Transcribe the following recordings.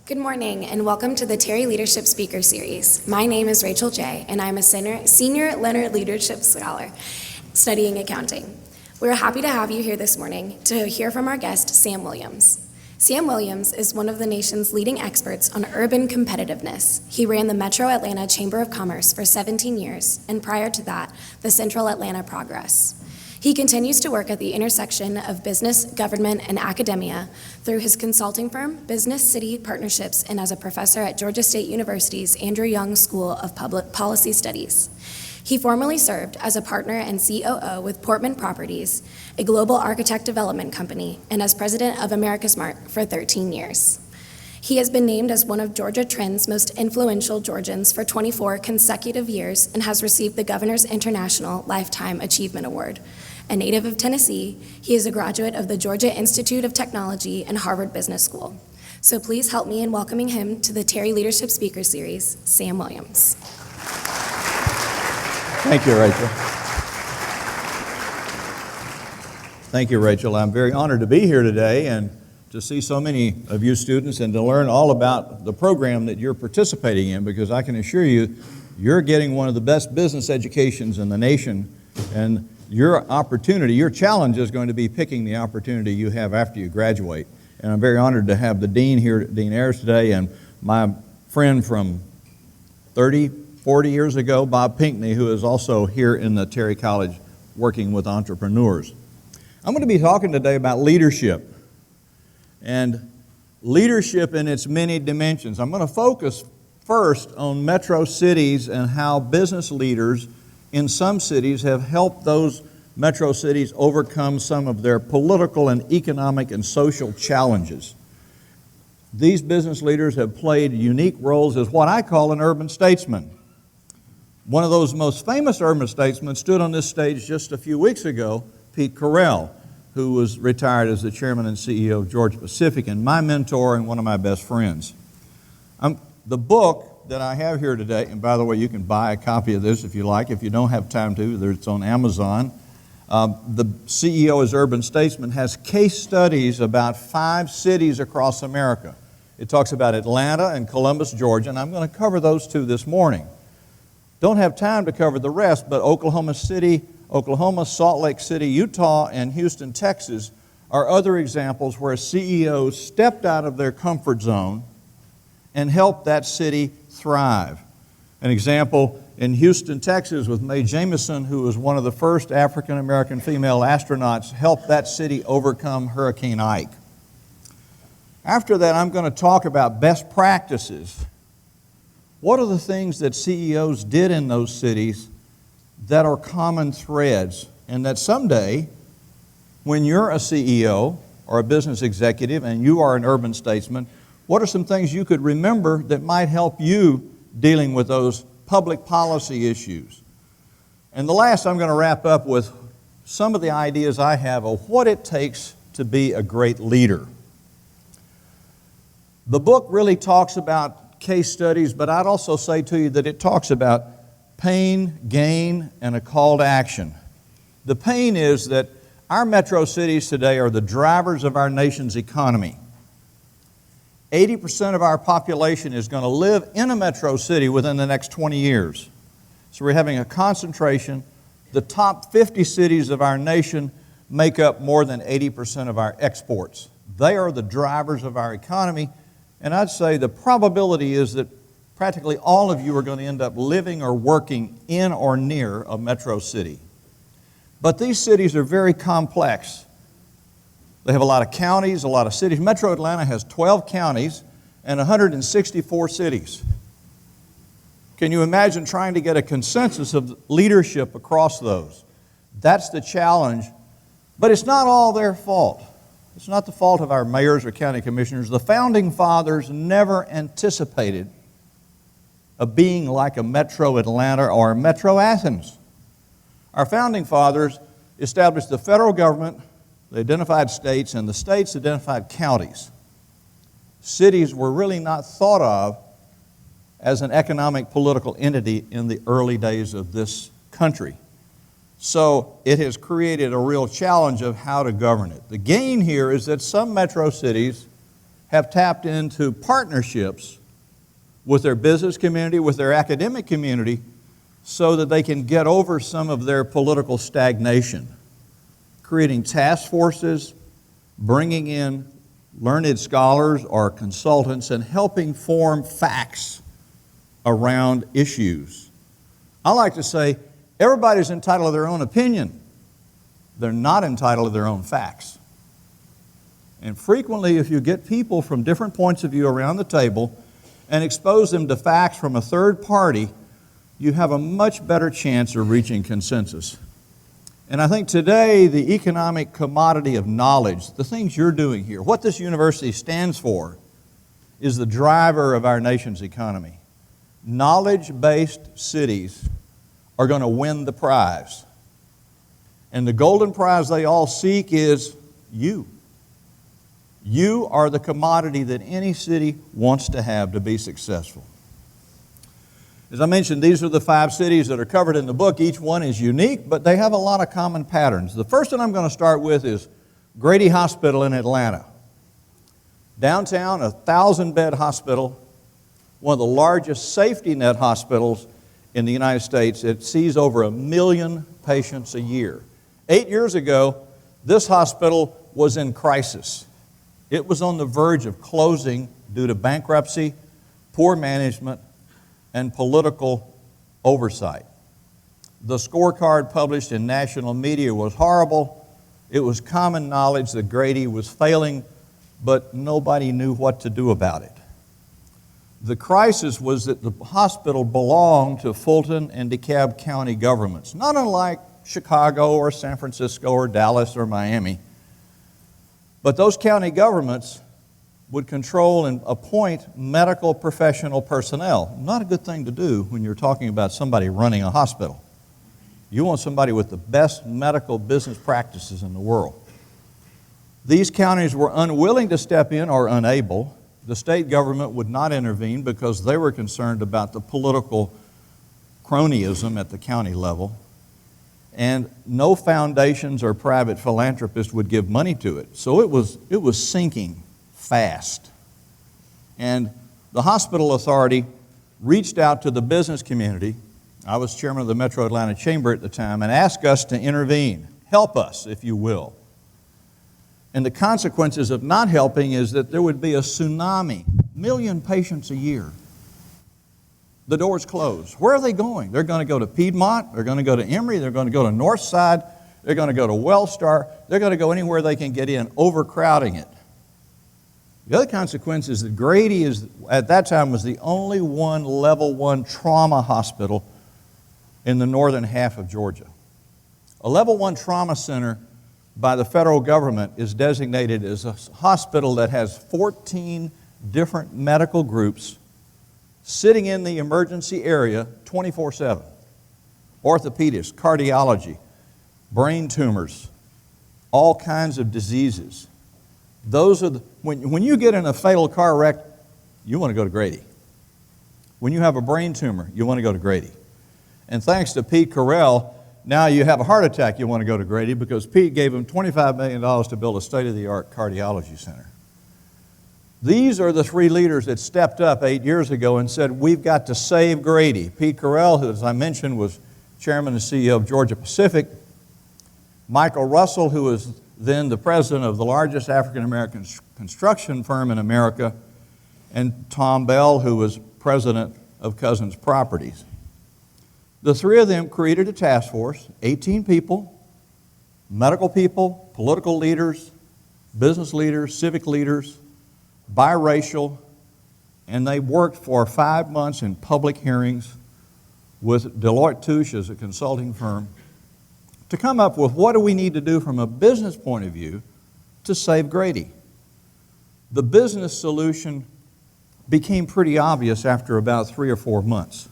Good morning and welcome to the Terry Leadership Speaker Series. My name is Rachel J. and I'm a senior Leonard Leadership Scholar studying accounting. We're happy to have you here this morning to hear from our guest, Sam Williams. Sam Williams is one of the nation's leading experts on urban competitiveness. He ran the Metro Atlanta Chamber of Commerce for 17 years, and prior to that, the Central Atlanta Progress. He continues to work at the intersection of business, government, and academia through his consulting firm, Business City Partnerships, and as a professor at Georgia State University's Andrew Young School of Public Policy Studies. He formerly served as a partner and COO with Portman Properties, a global architect development company, and as president of America's Mart for 13 years. He has been named as one of Georgia Trend's most influential Georgians for 24 consecutive years and has received the Governor's International Lifetime Achievement Award. A native of Tennessee, he is a graduate of the Georgia Institute of Technology and Harvard Business School. So please help me in welcoming him to the Terry Leadership Speaker Series, Sam Williams. Thank you, Rachel. Thank you, Rachel. I'm very honored to be here today and to see so many of you students and to learn all about the program that you're participating in, because I can assure you, you're getting one of the best business educations in the nation, and your opportunity, your challenge is going to be picking the opportunity you have after you graduate. And I'm very honored to have the Dean here, Dean Ayers, today, and my friend from 40 years ago, Bob Pinckney, who is also here in the Terry College working with entrepreneurs. I'm going to be talking today about leadership, and leadership in its many dimensions. I'm going to focus first on metro cities and how business leaders in some cities have helped those metro cities overcome some of their political and economic and social challenges. These business leaders have played unique roles as what I call an urban statesman. One of those most famous urban statesmen stood on this stage just a few weeks ago, Pete Carell, who was retired as the chairman and CEO of Georgia Pacific, and my mentor and one of my best friends. The book that I have here today, and by the way, you can buy a copy of this if you like. If you don't have time to, it's on Amazon. The CEO as Urban Statesman has case studies about 5 cities across America. It talks about Atlanta and Columbus, Georgia, and I'm going to cover those 2 this morning. Don't have time to cover the rest, but Oklahoma City, Oklahoma, Salt Lake City, Utah, and Houston, Texas are other examples where CEOs stepped out of their comfort zone and helped that city thrive. An example in Houston, Texas, with Mae Jemison, who was one of the first African-American female astronauts, helped that city overcome Hurricane Ike. After that, I'm going to talk about best practices. What are the things that CEOs did in those cities that are common threads, and that someday, when you're a CEO or a business executive and you are an urban statesman, what are some things you could remember that might help you dealing with those public policy issues? And the last, I'm going to wrap up with some of the ideas I have of what it takes to be a great leader. The book really talks about case studies, but I'd also say to you that it talks about pain, gain, and a call to action. The pain is that our metro cities today are the drivers of our nation's economy. 80% of our population is going to live in a metro city within the next 20 years. So we're having a concentration. The top 50 cities of our nation make up more than 80% of our exports. They are the drivers of our economy, and I'd say the probability is that practically all of you are going to end up living or working in or near a metro city. But these cities are very complex. They have a lot of counties, a lot of cities. Metro Atlanta has 12 counties and 164 cities. Can you imagine trying to get a consensus of leadership across those? That's the challenge. But it's not all their fault. It's not the fault of our mayors or county commissioners. The founding fathers never anticipated a being like a Metro Atlanta or a Metro Athens. Our founding fathers established the federal government, they identified states, and the states identified counties. Cities were really not thought of as an economic political entity in the early days of this country. So it has created a real challenge of how to govern it. The gain here is that some metro cities have tapped into partnerships with their business community, with their academic community, so that they can get over some of their political stagnation, creating task forces, bringing in learned scholars or consultants, and helping form facts around issues. I like to say, everybody's entitled to their own opinion. They're not entitled to their own facts. And frequently, if you get people from different points of view around the table and expose them to facts from a third party, you have a much better chance of reaching consensus. And I think today, the economic commodity of knowledge, the things you're doing here, what this university stands for, is the driver of our nation's economy. Knowledge-based cities are going to win the prize. And the golden prize they all seek is you. You are the commodity that any city wants to have to be successful. As I mentioned, these are the 5 cities that are covered in the book. Each one is unique, but they have a lot of common patterns. The first one I'm going to start with is Grady Hospital in Atlanta. Downtown, a 1,000-bed hospital, one of the largest safety net hospitals in the United States. It sees over 1 million patients a year. 8 years ago, this hospital was in crisis. It was on the verge of closing due to bankruptcy, poor management, and political oversight. The scorecard published in national media was horrible. It was common knowledge that Grady was failing, but nobody knew what to do about it. The crisis was that the hospital belonged to Fulton and DeKalb County governments, not unlike Chicago or San Francisco or Dallas or Miami. But those county governments would control and appoint medical professional personnel. Not a good thing to do when you're talking about somebody running a hospital. You want somebody with the best medical business practices in the world. These counties were unwilling to step in or unable. The state government would not intervene because they were concerned about the political cronyism at the county level. And no foundations or private philanthropists would give money to it. So it was sinking fast. And the hospital authority reached out to the business community. I was chairman of the Metro Atlanta Chamber at the time, and asked us to intervene. Help us, if you will. And the consequences of not helping is that there would be a tsunami, 1 million patients a year. The doors closed. Where are they going? They're going to go to Piedmont, they're going to go to Emory, they're going to go to Northside, they're going to go to Wellstar, they're going to go anywhere they can get in, overcrowding it. The other consequence is that Grady at that time was the only one level 1 trauma hospital in the northern half of Georgia. A level 1 trauma center by the federal government is designated as a hospital that has 14 different medical groups sitting in the emergency area 24/7. Orthopedics, cardiology, brain tumors, all kinds of diseases. Those are when you get in a fatal car wreck, you want to go to Grady. When you have a brain tumor, you want to go to Grady. And thanks to Pete Carell, now you have a heart attack, you want to go to Grady because Pete gave him $25 million to build a state-of-the-art cardiology center. These are the 3 leaders that stepped up 8 years ago and said, we've got to save Grady. Pete Carell, who, as I mentioned, was chairman and CEO of Georgia Pacific. Michael Russell, who was then the president of the largest African-American construction firm in America. And Tom Bell, who was president of Cousins Properties. The 3 of them created a task force, 18 people, medical people, political leaders, business leaders, civic leaders, biracial, and they worked for 5 months in public hearings with Deloitte Touche as a consulting firm to come up with what do we need to do from a business point of view to save Grady. The business solution became pretty obvious after about 3 or 4 months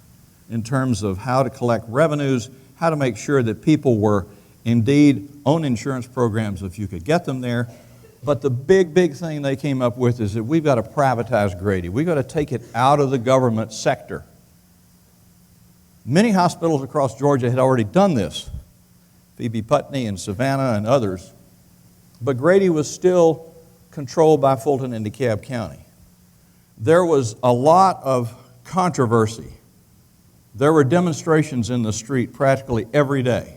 in terms of how to collect revenues, how to make sure that people were indeed on insurance programs if you could get them there. But the big thing they came up with is that we've got to privatize Grady. We've got to take it out of the government sector. Many hospitals across Georgia had already done this, Phoebe Putney and Savannah and others, but Grady was still controlled by Fulton and DeKalb County. There was a lot of controversy. There were demonstrations in the street practically every day.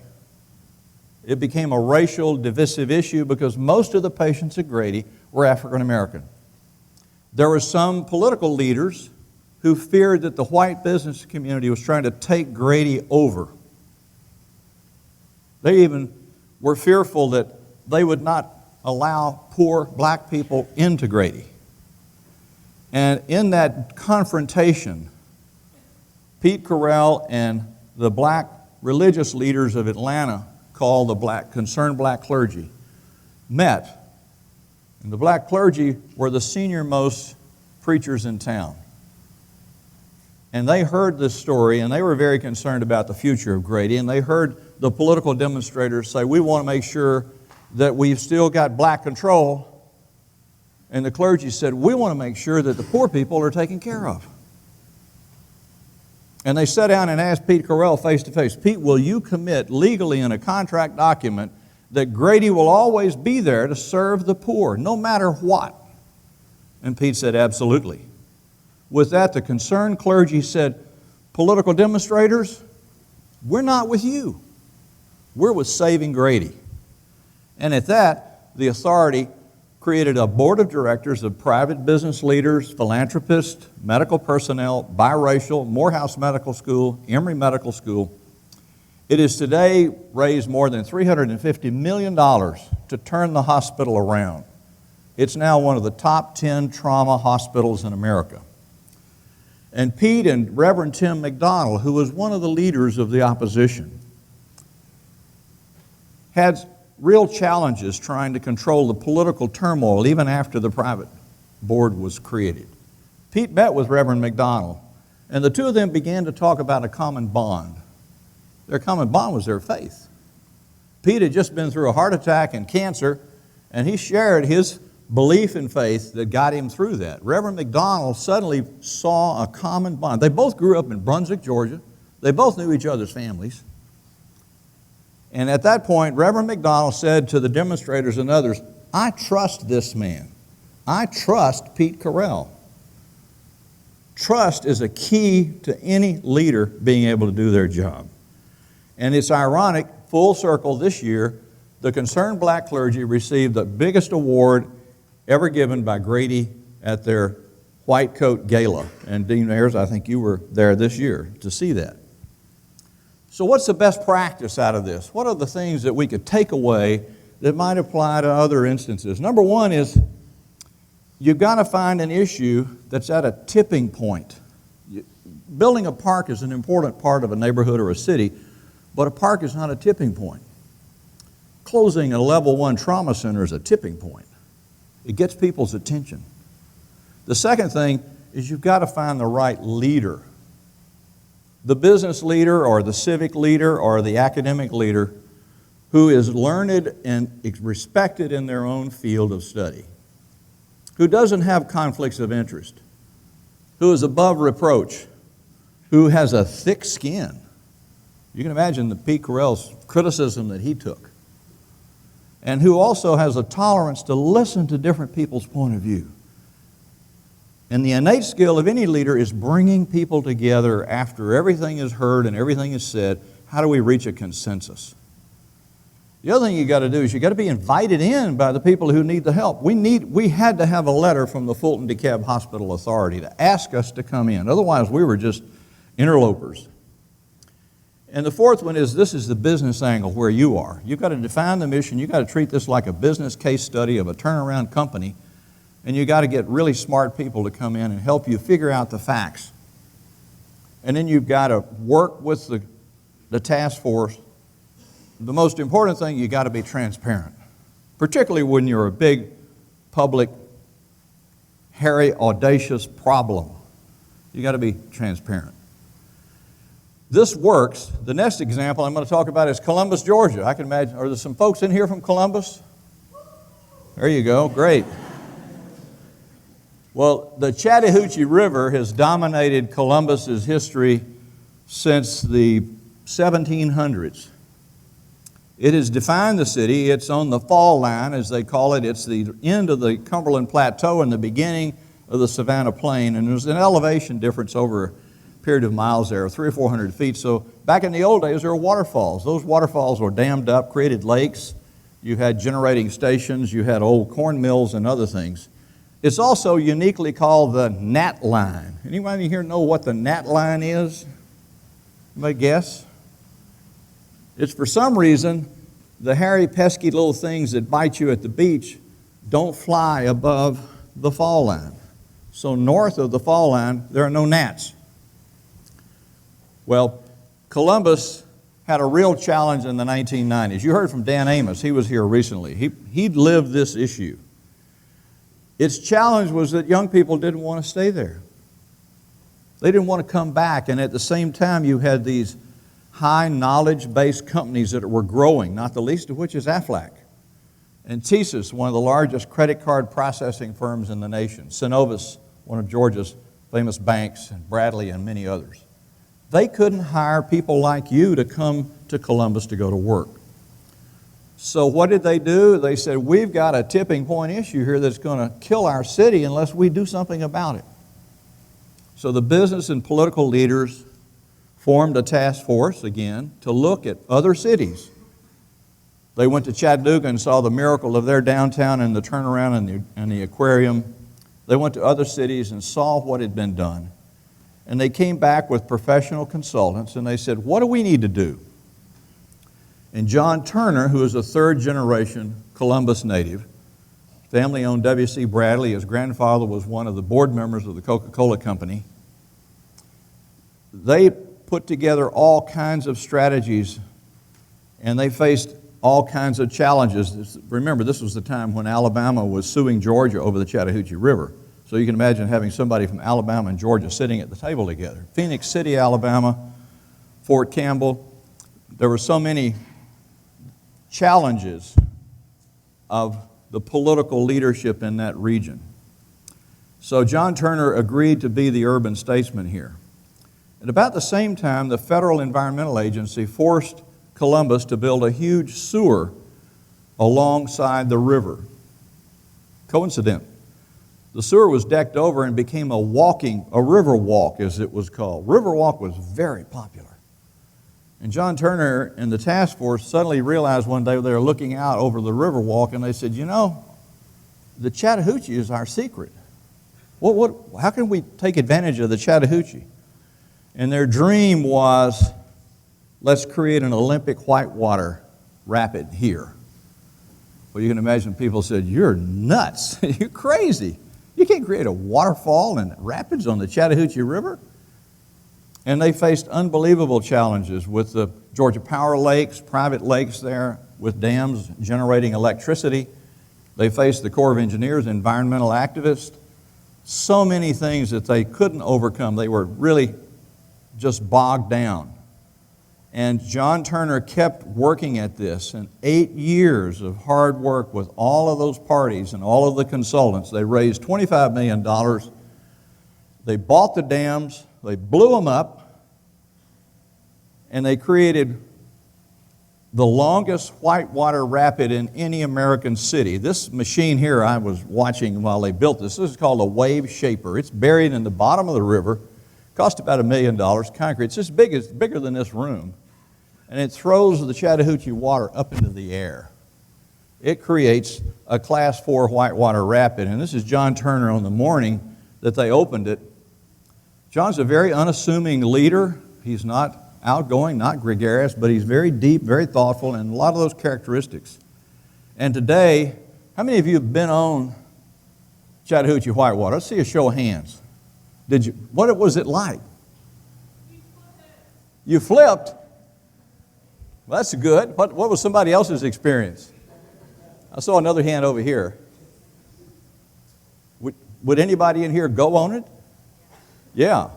It became a racial divisive issue because most of the patients at Grady were African American. There were some political leaders who feared that the white business community was trying to take Grady over. They even were fearful that they would not allow poor black people into Grady. And in that confrontation, Pete Carell and the black religious leaders of Atlanta, called the Concerned Black Clergy, met. And the black clergy were the senior-most preachers in town. And they heard this story, and they were very concerned about the future of Grady, and they heard the political demonstrators say, we want to make sure that we've still got black control. And the clergy said, we want to make sure that the poor people are taken care of. And they sat down and asked Pete Carell face to face, Pete, will you commit legally in a contract document that Grady will always be there to serve the poor, no matter what? And Pete said, absolutely. With that, the concerned clergy said, political demonstrators, we're not with you. We're with Saving Grady. And at that, the authority created a board of directors of private business leaders, philanthropists, medical personnel, biracial, Morehouse Medical School, Emory Medical School. It has today raised more than $350 million to turn the hospital around. It's now one of the top 10 trauma hospitals in America. And Pete and Reverend Tim McDonald, who was one of the leaders of the opposition, had real challenges trying to control the political turmoil even after the private board was created. Pete met with Reverend McDonald, and the two of them began to talk about a common bond. Their common bond was their faith. Pete had just been through a heart attack and cancer, and he shared his belief in faith that got him through that. Reverend McDonald suddenly saw a common bond. They both grew up in Brunswick, Georgia. They both knew each other's families. And at that point, Reverend McDonald said to the demonstrators and others, I trust this man. I trust Pete Carell. Trust is a key to any leader being able to do their job. And it's ironic, full circle this year, the Concerned Black Clergy received the biggest award ever given by Grady at their White Coat Gala. And Dean Ayers, I think you were there this year to see that. So what's the best practice out of this? What are the things that we could take away that might apply to other instances? Number one is you've got to find an issue that's at a tipping point. Building a park is an important part of a neighborhood or a city, but a park is not a tipping point. Closing a level 1 trauma center is a tipping point. It gets people's attention. The second thing is you've got to find the right leader. The business leader or the civic leader or the academic leader who is learned and respected in their own field of study, who doesn't have conflicts of interest, who is above reproach, who has a thick skin. You can imagine the Pete Carell's criticism that he took, and who also has a tolerance to listen to different people's point of view. And the innate skill of any leader is bringing people together after everything is heard and everything is said. How do we reach a consensus? The other thing you got to do is you got to be invited in by the people who need the help. We had to have a letter from the Fulton DeKalb Hospital Authority to ask us to come in. Otherwise, we were just interlopers. And the fourth one is this is the business angle where you are. You've got to define the mission. You've got to treat this like a business case study of a turnaround company. And you've got to get really smart people to come in and help you figure out the facts. And then you've got to work with the task force. The most important thing, you've got to be transparent, particularly when you're a big, public, hairy, audacious problem. You've got to be transparent. This works. The next example I'm going to talk about is Columbus, Georgia. I can imagine, are there some folks in here from Columbus? There you go, great. Well, the Chattahoochee River has dominated Columbus's history since the 1700s. It has defined the city. It's on the fall line, as they call it. It's the end of the Cumberland Plateau and the beginning of the Savannah Plain. And there's an elevation difference over a period of miles there, 300 or 400 feet. So back in the old days, there were waterfalls. Those waterfalls were dammed up, created lakes. You had generating stations. You had old corn mills and other things. It's also uniquely called the gnat line. Anybody here know what the gnat line is? Anybody guess? It's for some reason, the hairy, pesky little things that bite you at the beach don't fly above the fall line. So north of the fall line, there are no gnats. Well, Columbus had a real challenge in the 1990s. You heard from Dan Amos. He was here recently. He lived this issue. Its challenge was that young people didn't want to stay there. They didn't want to come back, and at the same time you had these high knowledge-based companies that were growing, not the least of which is Aflac. And TSYS, one of the largest credit card processing firms in the nation. Synovus, one of Georgia's famous banks, and Bradley and many others. They couldn't hire people like you to come to Columbus to go to work. So what did they do? They said, we've got a tipping point issue here that's going to kill our city unless we do something about it. So the business and political leaders formed a task force, again, to look at other cities. They went to Chattanooga and saw the miracle of their downtown and the turnaround and the aquarium. They went to other cities and saw what had been done. And they came back with professional consultants and they said, what do we need to do? And John Turner, who is a third-generation Columbus native, family owned W.C. Bradley. His grandfather was one of the board members of the Coca-Cola Company. They put together all kinds of strategies, and they faced all kinds of challenges. Remember, this was the time when Alabama was suing Georgia over the Chattahoochee River. So you can imagine having somebody from Alabama and Georgia sitting at the table together. Phoenix City, Alabama, Fort Campbell. There were so many challenges of the political leadership in that region. So John Turner agreed to be the urban statesman here. At about the same time, the Federal Environmental Agency forced Columbus to build a huge sewer alongside the river. Coincident. The sewer was decked over and became a river walk, as it was called. River walk was very popular. And John Turner and the task force suddenly realized one day they were looking out over the river walk and they said, you know, the Chattahoochee is our secret. How can we take advantage of the Chattahoochee? And their dream was, let's create an Olympic whitewater rapid here. Well, you can imagine people said, you're nuts, you're crazy. You can't create a waterfall and rapids on the Chattahoochee River. And they faced unbelievable challenges with the Georgia Power Lakes, private lakes there, with dams generating electricity. They faced the Corps of Engineers, environmental activists. So many things that they couldn't overcome. They were really just bogged down. And John Turner kept working at this. And 8 years of hard work with all of those parties and all of the consultants. They raised $25 million. They bought the dams. They blew them up, and they created the longest whitewater rapid in any American city. This machine here I was watching while they built this. This is called a wave shaper. It's buried in the bottom of the river. Cost about $1 million, concrete. It's bigger than this room. And it throws the Chattahoochee water up into the air. It creates a Class 4 whitewater rapid. And this is John Turner on the morning that they opened it. John's a very unassuming leader. He's not outgoing, not gregarious, but he's very deep, very thoughtful, and a lot of those characteristics. And today, how many of you have been on Chattahoochee Whitewater? Let's see a show of hands. What was it like? You flipped? Well, that's good. What was somebody else's experience? I saw another hand over here. Would anybody in here go on it? Yeah.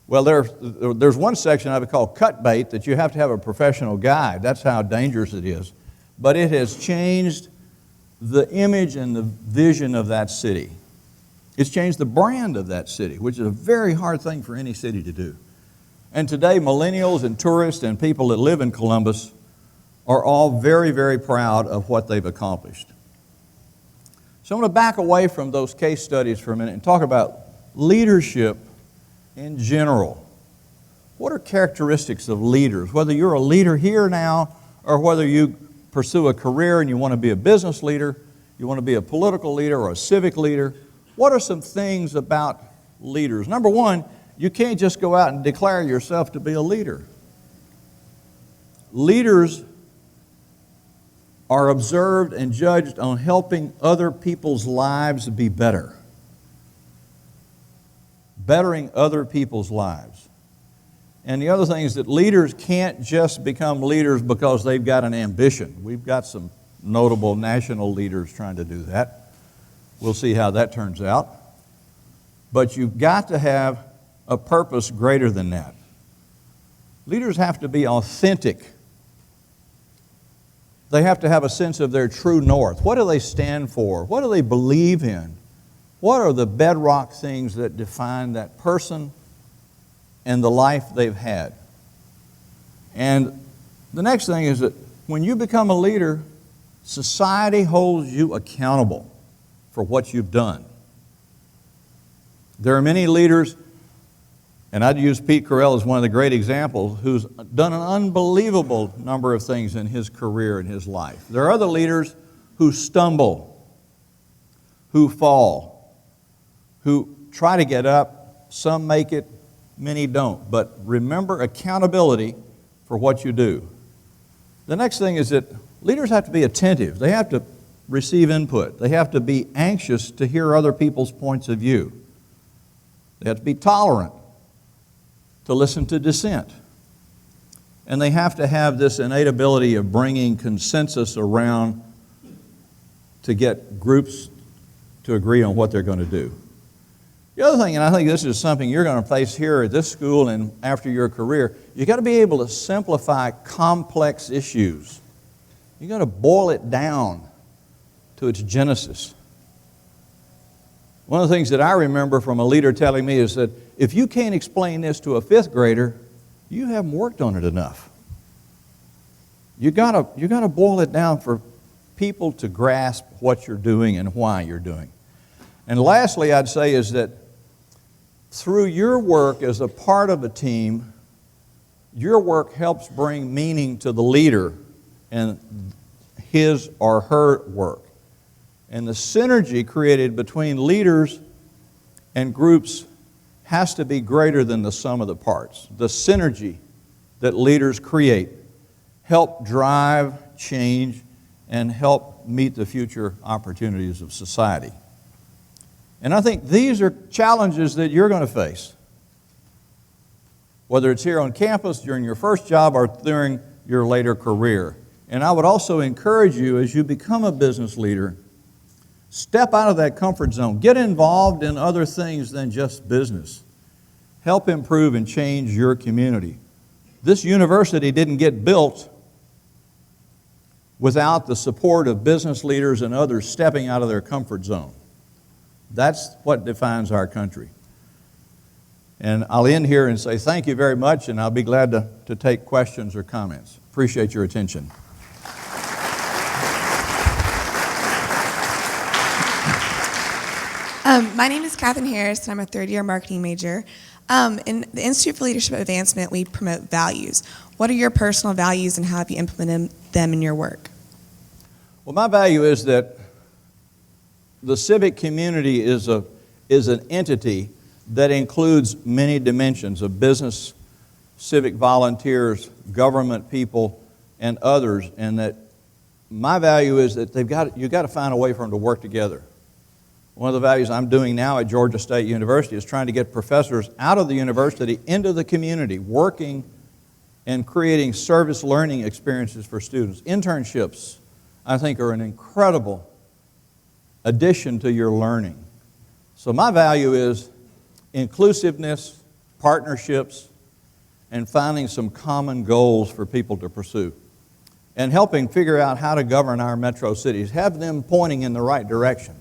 Well, there's one section I would call cut bait that you have to have a professional guide. That's how dangerous it is. But it has changed the image and the vision of that city. It's changed the brand of that city, which is a very hard thing for any city to do. And today, millennials and tourists and people that live in Columbus are all very, very proud of what they've accomplished. So I'm going to back away from those case studies for a minute and talk about leadership in general. What are characteristics of leaders? Whether you're a leader here now or whether you pursue a career and you want to be a business leader, you want to be a political leader or a civic leader, what are some things about leaders? Number one, you can't just go out and declare yourself to be a leader. Leaders are observed and judged on helping other people's lives be better. Bettering other people's lives. And the other thing is that leaders can't just become leaders because they've got an ambition. We've got some notable national leaders trying to do that. We'll see how that turns out. But you've got to have a purpose greater than that. Leaders have to be authentic. They have to have a sense of their true north. What do they stand for? What do they believe in? What are the bedrock things that define that person and the life they've had? And the next thing is that when you become a leader, society holds you accountable for what you've done. There are many leaders, and I'd use Pete Carell as one of the great examples, who's done an unbelievable number of things in his career and his life. There are other leaders who stumble, who fall, who try to get up. Some make it, many don't. But remember accountability for what you do. The next thing is that leaders have to be attentive. They have to receive input. They have to be anxious to hear other people's points of view. They have to be tolerant, to listen to dissent. And they have to have this innate ability of bringing consensus around to get groups to agree on what they're going to do. The other thing, and I think this is something you're going to face here at this school and after your career, you've got to be able to simplify complex issues. You've got to boil it down to its genesis. One of the things that I remember from a leader telling me is that if you can't explain this to a fifth grader, you haven't worked on it enough. You've got to boil it down for people to grasp what you're doing and why you're doing. And lastly, I'd say is that through your work as a part of a team, your work helps bring meaning to the leader and his or her work. And the synergy created between leaders and groups has to be greater than the sum of the parts. The synergy that leaders create help drive change and help meet the future opportunities of society. And I think these are challenges that you're going to face, whether it's here on campus, during your first job, or during your later career. And I would also encourage you, as you become a business leader, step out of that comfort zone. Get involved in other things than just business. Help improve and change your community. This university didn't get built without the support of business leaders and others stepping out of their comfort zone. That's what defines our country. And I'll end here and say thank you very much, and I'll be glad to take questions or comments. Appreciate your attention. My name is Katherine Harris, and I'm a third-year marketing major. In the Institute for Leadership Advancement, we promote values. What are your personal values, and how have you implemented them in your work? Well, my value is that the civic community is an entity that includes many dimensions of business, civic volunteers, government people, and others, and that my value is that you've got to find a way for them to work together. One of the values I'm doing now at Georgia State University is trying to get professors out of the university into the community, working and creating service learning experiences for students. Internships, I think, are an incredible addition to your learning. So my value is inclusiveness, partnerships, and finding some common goals for people to pursue, and helping figure out how to govern our metro cities, have them pointing in the right direction.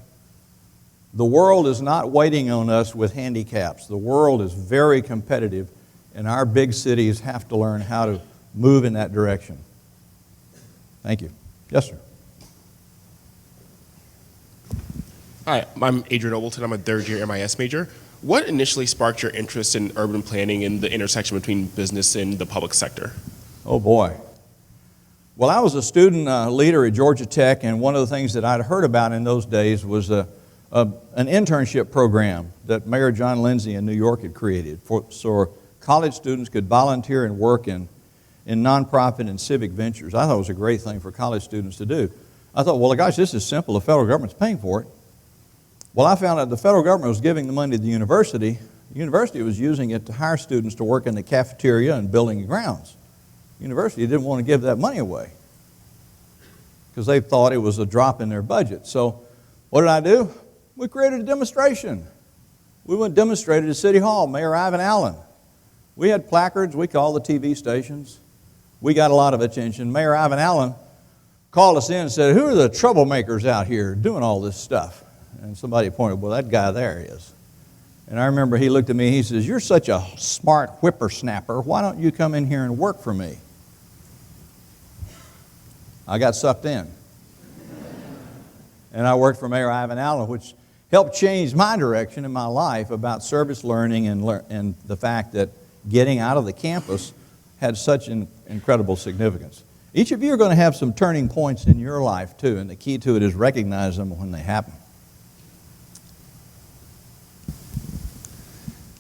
The world is not waiting on us with handicaps. The world is very competitive, and our big cities have to learn how to move in that direction. Thank you. Yes, sir. Hi, I'm Adrian Ogleton. I'm a third-year MIS major. What initially sparked your interest in urban planning and the intersection between business and the public sector? Oh, boy. Well, I was a student leader at Georgia Tech, and one of the things that I'd heard about in those days was an internship program that Mayor John Lindsay in New York had created so college students could volunteer and work in nonprofit and civic ventures. I thought it was a great thing for college students to do. I thought, well, gosh, this is simple. The federal government's paying for it. Well, I found out the federal government was giving the money to the university. The university was using it to hire students to work in the cafeteria and building grounds. The university didn't want to give that money away because they thought it was a drop in their budget. So what did I do? We created a demonstration. We went and demonstrated at City Hall, Mayor Ivan Allen. We had placards. We called the TV stations. We got a lot of attention. Mayor Ivan Allen called us in and said, who are the troublemakers out here doing all this stuff? And somebody pointed, well, that guy there is. And I remember he looked at me, he says, you're such a smart whippersnapper. Why don't you come in here and work for me? I got sucked in. And I worked for Mayor Ivan Allen, which helped change my direction in my life about service learning and the fact that getting out of the campus had such an incredible significance. Each of you are going to have some turning points in your life too, and the key to it is recognize them when they happen.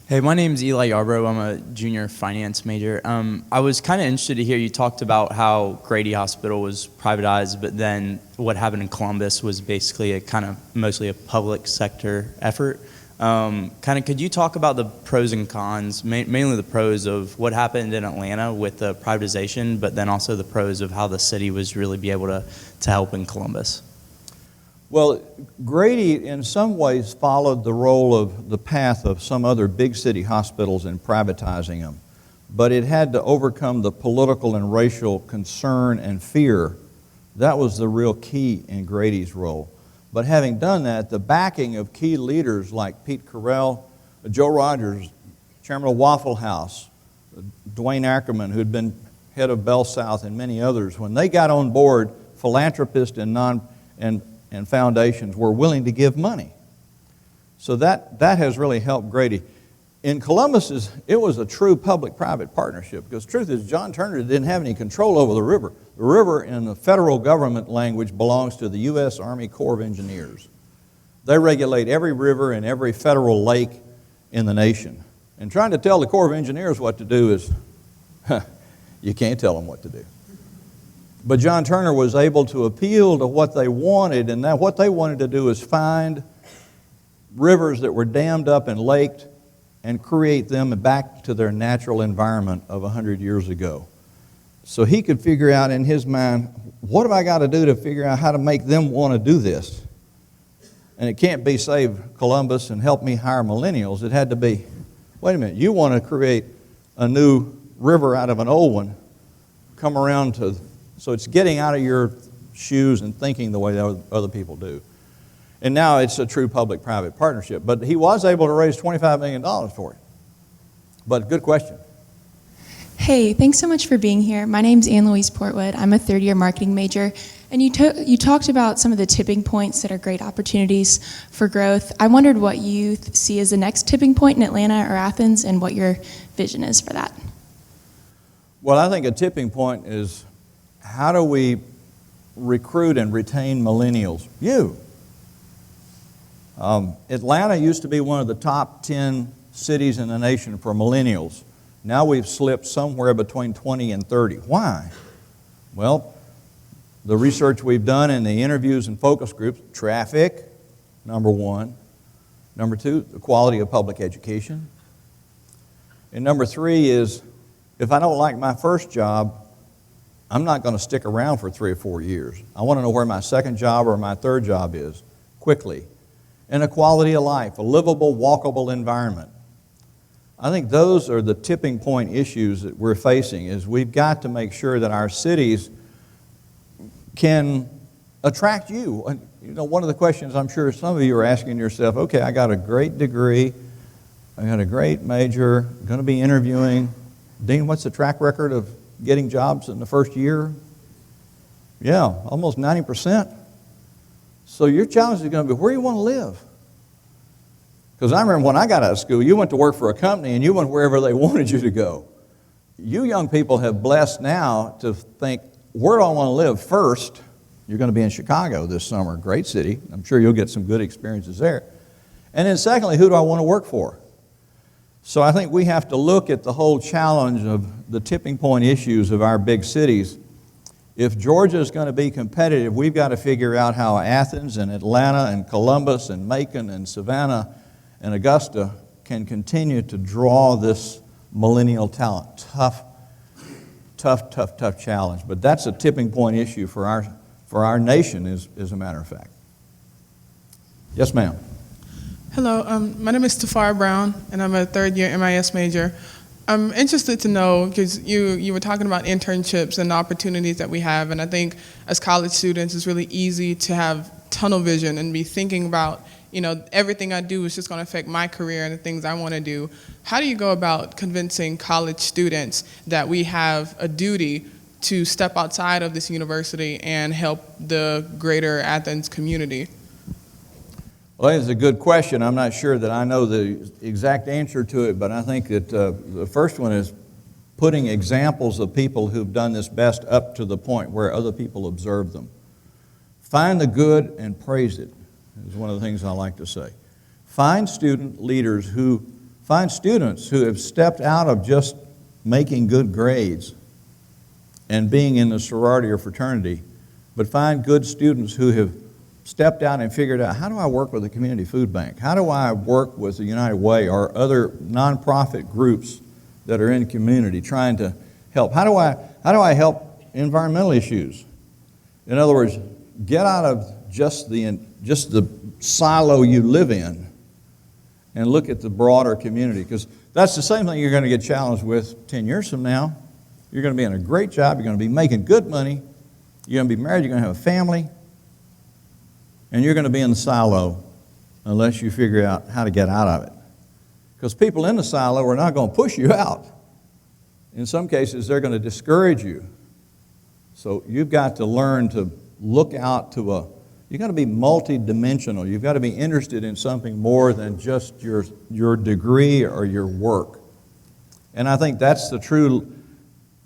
Hey, my name's Eli Yarbrough. I'm a junior finance major. I was kind of interested to hear you talked about how Grady Hospital was privatized, but then what happened in Columbus was basically a kind of mostly a public sector effort. Could you talk about the pros and cons, mainly the pros of what happened in Atlanta with the privatization, but then also the pros of how the city was really be able to help in Columbus? Well, Grady in some ways followed the role of the path of some other big city hospitals in privatizing them. But it had to overcome the political and racial concern and fear. That was the real key in Grady's role. But having done that, the backing of key leaders like Pete Carell, Joe Rogers, chairman of Waffle House, Dwayne Ackerman, who had been head of Bell South, and many others, when they got on board, philanthropists and foundations were willing to give money. So that has really helped Grady. In Columbus, it was a true public-private partnership because the truth is John Turner didn't have any control over the river. The river in the federal government language belongs to the U.S. Army Corps of Engineers. They regulate every river and every federal lake in the nation. And trying to tell the Corps of Engineers what to do is, you can't tell them what to do. But John Turner was able to appeal to what they wanted, and that what they wanted to do is find rivers that were dammed up and laked and create them back to their natural environment of 100 years ago. So he could figure out in his mind, what have I got to do to figure out how to make them want to do this? And it can't be save Columbus and help me hire millennials. It had to be, wait a minute, you want to create a new river out of an old one, come around to... So it's getting out of your shoes and thinking the way that other people do. And now it's a true public-private partnership. But he was able to raise $25 million for it. But good question. Hey, thanks so much for being here. My name's Ann-Louise Portwood. I'm a third-year marketing major. And you talked about some of the tipping points that are great opportunities for growth. I wondered what you see as the next tipping point in Atlanta or Athens and what your vision is for that. Well, I think a tipping point is how do we recruit and retain millennials? Atlanta used to be one of the top 10 cities in the nation for millennials. Now we've slipped somewhere between 20 and 30. Why? Well, the research we've done and the interviews and focus groups, traffic, number one. Number two, the quality of public education. And number three is, if I don't like my first job, I'm not going to stick around for 3 or 4 years. I want to know where my second job or my third job is quickly. And a quality of life, a livable, walkable environment. I think those are the tipping point issues that we're facing, is we've got to make sure that our cities can attract you. You know, one of the questions I'm sure some of you are asking yourself, okay, I got a great degree, I got a great major, going to be interviewing. Dean, what's the track record of getting jobs in the first year? Yeah, almost 90%. So your challenge is going to be where you want to live. Because I remember when I got out of school, you went to work for a company and you went wherever they wanted you to go. You young people have blessed now to think, where do I want to live first? You're going to be in Chicago this summer, great city. I'm sure you'll get some good experiences there. And then secondly, who do I want to work for? So I think we have to look at the whole challenge of the tipping point issues of our big cities. If Georgia is going to be competitive, we've got to figure out how Athens and Atlanta and Columbus and Macon and Savannah and Augusta can continue to draw this millennial talent. Tough challenge. But that's a tipping point issue for our nation, as a matter of fact. Yes, ma'am. Hello, my name is Tafara Brown, and I'm a third-year MIS major. I'm interested to know, because you were talking about internships and the opportunities that we have, and I think as college students it's really easy to have tunnel vision and be thinking about, everything I do is just going to affect my career and the things I want to do. How do you go about convincing college students that we have a duty to step outside of this university and help the greater Athens community? Well, it's a good question. I'm not sure that I know the exact answer to it, but I think that the first one is putting examples of people who've done this best up to the point where other people observe them. Find the good and praise it, is one of the things I like to say. Find students who have stepped out of just making good grades and being in the sorority or fraternity, but find good students who have stepped out and figured out, how do I work with the community food bank? How do I work with the United Way or other nonprofit groups that are in the community trying to help? How do I help environmental issues? In other words, get out of just the silo you live in and look at the broader community, because that's the same thing you're going to get challenged with 10 years from now. You're going to be in a great job, you're going to be making good money, you're going to be married, you're going to have a family, and you're going to be in the silo unless you figure out how to get out of it. Because people in the silo are not going to push you out. In some cases, they're going to discourage you. So you've got to learn to look out to you've got to be multidimensional. You've got to be interested in something more than just your degree or your work. And I think that's the true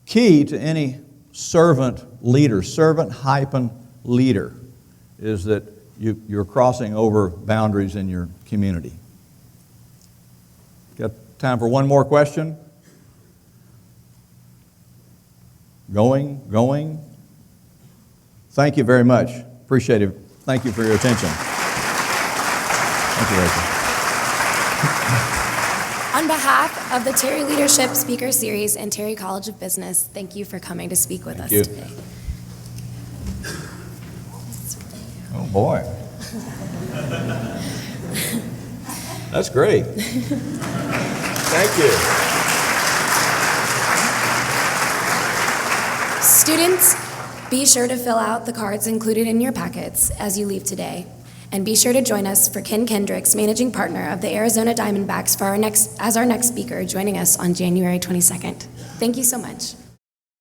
key to any servant hyphen leader, is that you're crossing over boundaries in your community. Got time for one more question? Going? Thank you very much. Appreciate it. Thank you for your attention. Thank you, Rachel. On behalf of the Terry Leadership Speaker Series and Terry College of Business, thank you for coming to speak with us today. Oh, boy. That's great. Thank you. Students, be sure to fill out the cards included in your packets as you leave today. And be sure to join us for Ken Kendricks, managing partner of the Arizona Diamondbacks, as our next speaker, joining us on January 22nd. Thank you so much.